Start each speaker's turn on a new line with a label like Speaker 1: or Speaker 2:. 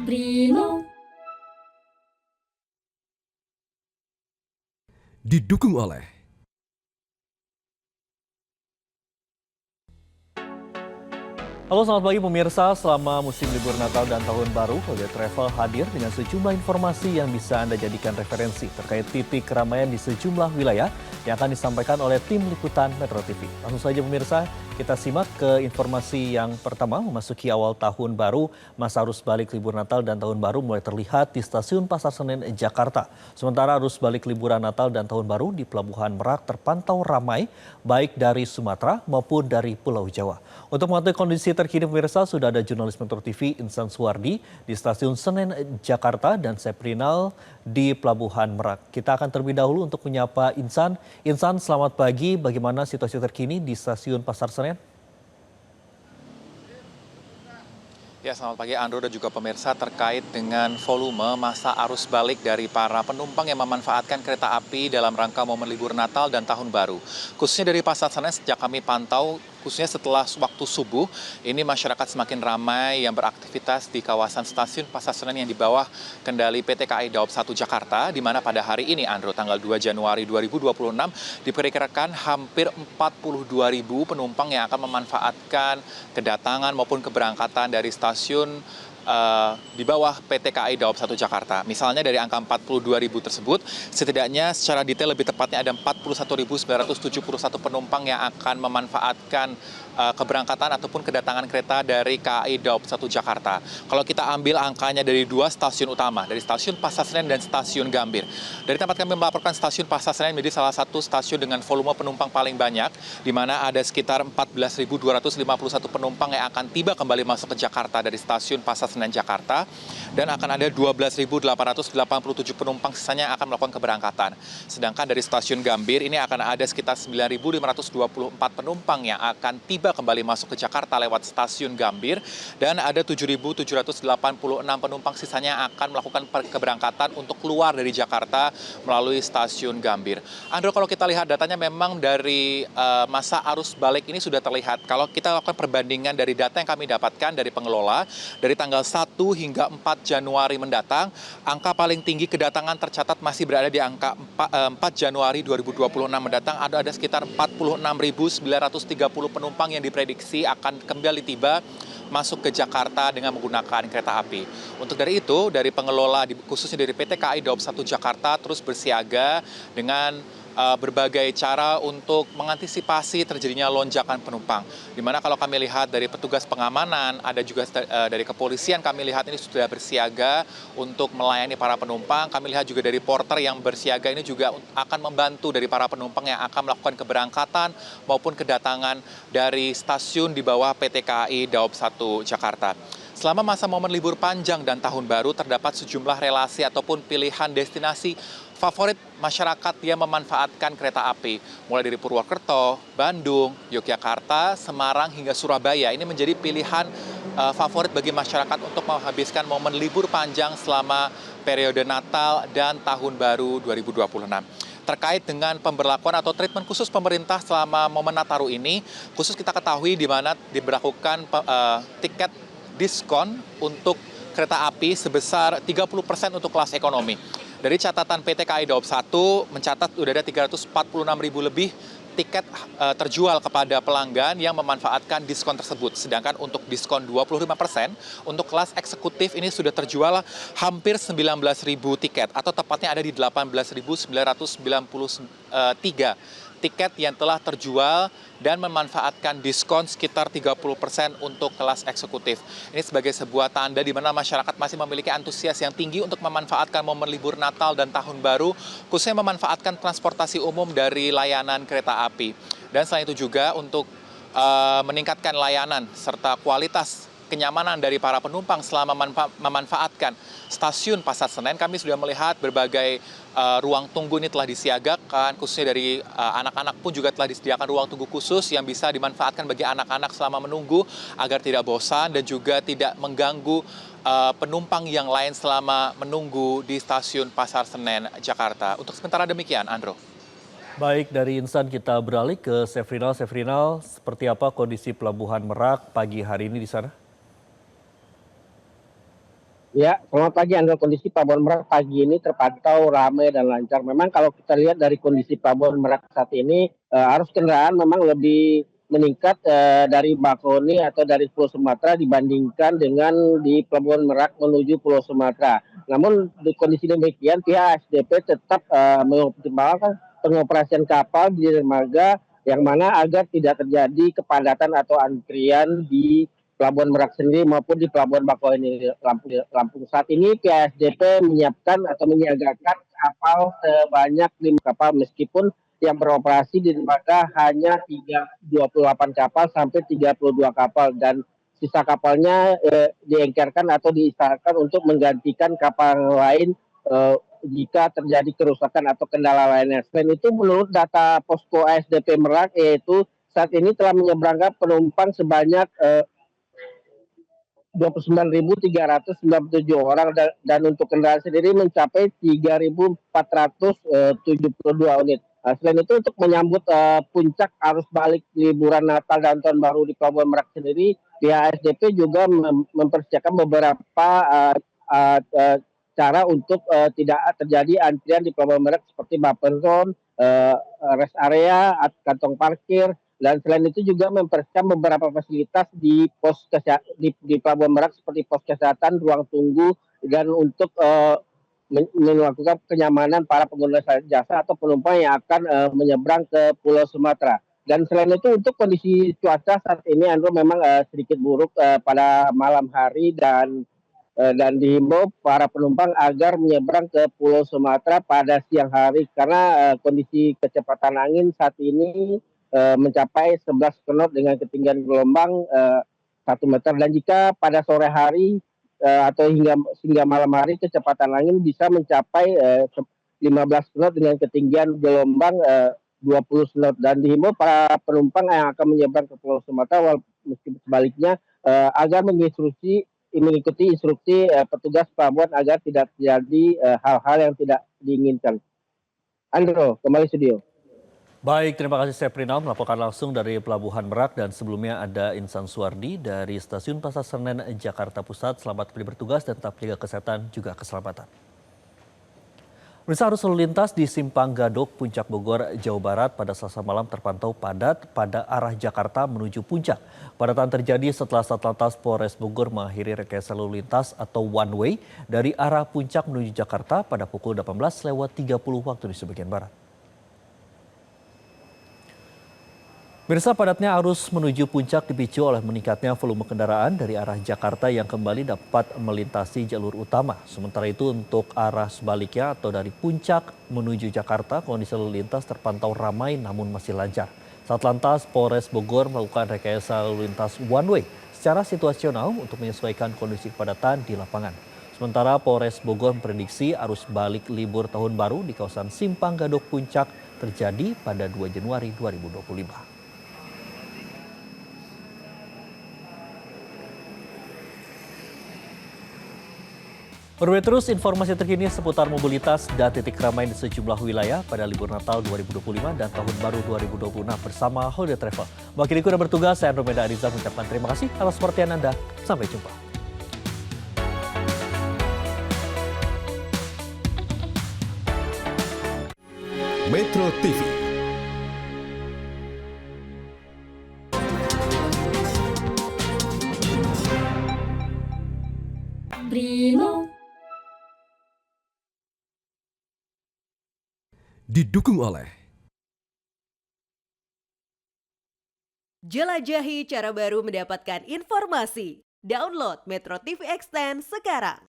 Speaker 1: Brimo.
Speaker 2: Didukung oleh
Speaker 3: Halo, selamat pagi pemirsa. Selama musim libur Natal dan Tahun Baru, Holiday Travel hadir dengan sejumlah informasi yang bisa Anda jadikan referensi terkait titik keramaian di sejumlah wilayah yang akan disampaikan oleh tim liputan Metro TV. Langsung saja pemirsa, kita simak ke informasi yang pertama. Memasuki awal tahun baru, masa arus balik libur Natal dan Tahun Baru mulai terlihat di Stasiun Pasar Senen, Jakarta. Sementara arus balik liburan Natal dan Tahun Baru di Pelabuhan Merak terpantau ramai, baik dari Sumatera maupun dari Pulau Jawa. Untuk mengetahui kondisi terkini pemirsa, sudah ada jurnalis Metro TV Insan Suwardi di Stasiun Senen, Jakarta dan Seprinal di Pelabuhan Merak. Kita akan terlebih dahulu untuk menyapa Insan. Insan, selamat pagi. Bagaimana situasi terkini di Stasiun Pasar Senen?
Speaker 4: Ya, selamat pagi Andro dan juga pemirsa. Terkait dengan volume masa arus balik dari para penumpang yang memanfaatkan kereta api dalam rangka momen libur Natal dan Tahun Baru. Khususnya dari Pasar Senen, sejak kami pantau, khususnya setelah waktu subuh, ini masyarakat semakin ramai yang beraktivitas di kawasan Stasiun Pasar Senen yang di bawah kendali PT KAI Daob 1 Jakarta, di mana pada hari ini, Andro, tanggal 2 Januari 2026, diperkirakan hampir 42.000 penumpang yang akan memanfaatkan kedatangan maupun keberangkatan dari stasiun di bawah PT KAI Daob 1 Jakarta. Misalnya dari angka 42.000 tersebut, setidaknya secara detail lebih tepatnya ada 41.971 penumpang yang akan memanfaatkan keberangkatan ataupun kedatangan kereta dari KAI Daob 1 Jakarta. Kalau kita ambil angkanya dari dua stasiun utama, dari Stasiun Pasar Senen dan Stasiun Gambir. Dari tempat kami melaporkan, Stasiun Pasar Senen menjadi salah satu stasiun dengan volume penumpang paling banyak, di mana ada sekitar 14.251 penumpang yang akan tiba kembali masuk ke Jakarta dari Stasiun Pasar Senen Jakarta, dan akan ada 12.887 penumpang sisanya yang akan melakukan keberangkatan. Sedangkan dari Stasiun Gambir ini akan ada sekitar 9.524 penumpang yang akan tiba kembali masuk ke Jakarta lewat Stasiun Gambir, dan ada 7.786 penumpang sisanya yang akan melakukan keberangkatan untuk keluar dari Jakarta melalui Stasiun Gambir. Andro, kalau kita lihat datanya memang dari masa arus balik ini sudah terlihat. Kalau kita lakukan perbandingan dari data yang kami dapatkan dari pengelola, dari tanggal 1 hingga 4 Januari mendatang, angka paling tinggi kedatangan tercatat masih berada di angka 4 Januari 2026 mendatang. Ada sekitar 46.930 penumpang yang diprediksi akan kembali tiba masuk ke Jakarta dengan menggunakan kereta api. Untuk dari itu, dari pengelola, khususnya dari PT KAI Daob 1 Jakarta, terus bersiaga dengan berbagai cara untuk mengantisipasi terjadinya lonjakan penumpang. Dimana kalau kami lihat dari petugas pengamanan, ada juga dari kepolisian, kami lihat ini sudah bersiaga untuk melayani para penumpang. Kami lihat juga dari porter yang bersiaga ini juga akan membantu dari para penumpang yang akan melakukan keberangkatan maupun kedatangan dari stasiun di bawah PT KAI Daob 1 Jakarta. Selama masa momen libur panjang dan Tahun Baru, terdapat sejumlah relasi ataupun pilihan destinasi favorit masyarakat yang memanfaatkan kereta api. Mulai dari Purwokerto, Bandung, Yogyakarta, Semarang, hingga Surabaya. Ini menjadi pilihan favorit bagi masyarakat untuk menghabiskan momen libur panjang selama periode Natal dan Tahun Baru 2026. Terkait dengan pemberlakuan atau treatment khusus pemerintah selama momen Nataru ini, khusus kita ketahui di mana diberlakukan tiket diskon untuk kereta api sebesar 30% untuk kelas ekonomi. Dari catatan PT KAI Daob 1 mencatat sudah ada 346.000 lebih tiket terjual kepada pelanggan yang memanfaatkan diskon tersebut. Sedangkan untuk diskon 25% untuk kelas eksekutif ini sudah terjual hampir 19.000 tiket, atau tepatnya ada di 18.993 tiket yang telah terjual dan memanfaatkan diskon sekitar 30% untuk kelas eksekutif. Ini sebagai sebuah tanda di mana masyarakat masih memiliki antusias yang tinggi untuk memanfaatkan momen libur Natal dan Tahun Baru, khususnya memanfaatkan transportasi umum dari layanan kereta api. Dan selain itu juga untuk meningkatkan layanan serta kualitas kenyamanan dari para penumpang selama memanfaatkan stasiun Pasar Senen, kami sudah melihat berbagai ruang tunggu ini telah disiagakan, khususnya dari anak-anak pun juga telah disediakan ruang tunggu khusus yang bisa dimanfaatkan bagi anak-anak selama menunggu agar tidak bosan dan juga tidak mengganggu penumpang yang lain selama menunggu di stasiun Pasar Senen, Jakarta. Untuk sementara demikian, Andro.
Speaker 3: Baik, dari Insan kita beralih ke Sefrinal. Sefrinal, seperti apa kondisi Pelabuhan Merak pagi hari ini di sana?
Speaker 1: Ya, selamat pagi Andra. Kondisi Pelabuhan Merak pagi ini terpantau ramai dan lancar. Memang kalau kita lihat dari kondisi Pelabuhan Merak saat ini, arus kendaraan memang lebih meningkat dari Bakauheni atau dari Pulau Sumatera dibandingkan dengan di Pelabuhan Merak menuju Pulau Sumatera. Namun di kondisi demikian, pihak ASDP tetap mengoptimalkan pengoperasian kapal di dermaga yang mana agar tidak terjadi kepadatan atau antrian di Pelabuhan Merak sendiri maupun di Pelabuhan Bakauheni Lampung. Saat ini PSDP menyiapkan atau menyiagakan kapal sebanyak 5 kapal meskipun yang beroperasi di dermaga hanya 28 kapal sampai 32 kapal dan sisa kapalnya diengkerkan atau diistilahkan untuk menggantikan kapal lain jika terjadi kerusakan atau kendala lainnya. Selain itu menurut data posko ASDP Merak yaitu saat ini telah menyeberangkan penumpang sebanyak 29.397 orang dan untuk kendaraan sendiri mencapai 3.472 unit. Selain itu untuk menyambut puncak arus balik liburan Natal dan Tahun Baru di Pelabuhan Merak sendiri, pihak ASDP juga mempersiapkan beberapa cara untuk tidak terjadi antrian di Pelabuhan Merak seperti buffer zone, rest area, kantong parkir, dan selain itu juga mempersiapkan beberapa fasilitas di di Pelabuhan Merak seperti pos kesehatan, ruang tunggu, dan untuk melakukan kenyamanan para pengguna jasa atau penumpang yang akan menyeberang ke Pulau Sumatera. Dan selain itu untuk kondisi cuaca saat ini Andrew memang sedikit buruk pada malam hari dan dihimbau para penumpang agar menyeberang ke Pulau Sumatera pada siang hari karena kondisi kecepatan angin saat ini mencapai 11 knot dengan ketinggian gelombang 1 meter dan jika pada sore hari atau hingga malam hari kecepatan angin bisa mencapai 15 knot dengan ketinggian gelombang 20 knot dan dihimbau para penumpang yang akan menyeberang ke Pulau Sumatera meskipun sebaliknya agar mengikuti instruksi petugas pelabuhan agar tidak terjadi hal-hal yang tidak diinginkan. Andro, kembali studio.
Speaker 3: Baik, terima kasih Seprinal melaporkan langsung dari Pelabuhan Merak dan sebelumnya ada Insan Suwardi dari Stasiun Pasar Senen, Jakarta Pusat. Selamat kembali bertugas dan tetap jaga kesehatan juga keselamatan. Pemirsa, arus lalu lintas di Simpang Gadok, Puncak Bogor, Jawa Barat pada Selasa malam terpantau padat pada arah Jakarta menuju Puncak. Padatan terjadi setelah Satlantas Polres Bogor mengakhiri rekayasa lalu lintas atau one way dari arah Puncak menuju Jakarta pada pukul 18.30 waktu di sebagian barat. Pemirsa, padatnya arus menuju Puncak dipicu oleh meningkatnya volume kendaraan dari arah Jakarta yang kembali dapat melintasi jalur utama. Sementara itu untuk arah sebaliknya atau dari Puncak menuju Jakarta, kondisi lalu lintas terpantau ramai namun masih lancar. Satlantas Polres Bogor melakukan rekayasa lalu lintas one way secara situasional untuk menyesuaikan kondisi kepadatan di lapangan. Sementara Polres Bogor memprediksi arus balik libur tahun baru di kawasan Simpang Gadok Puncak terjadi pada 2 Januari 2025. Perhatikan terus informasi terkini seputar mobilitas dan titik ramai di sejumlah wilayah pada libur Natal 2025 dan Tahun Baru 2026 bersama Holiday Travel. Wakiliku yang bertugas, saya Andromeda Ariza mengucapkan terima kasih atas perhatian Anda. Sampai jumpa.
Speaker 2: Metro TV.
Speaker 5: Primo.
Speaker 2: Didukung oleh
Speaker 5: Jelajahi cara baru mendapatkan informasi. Download Metro TV Extend sekarang.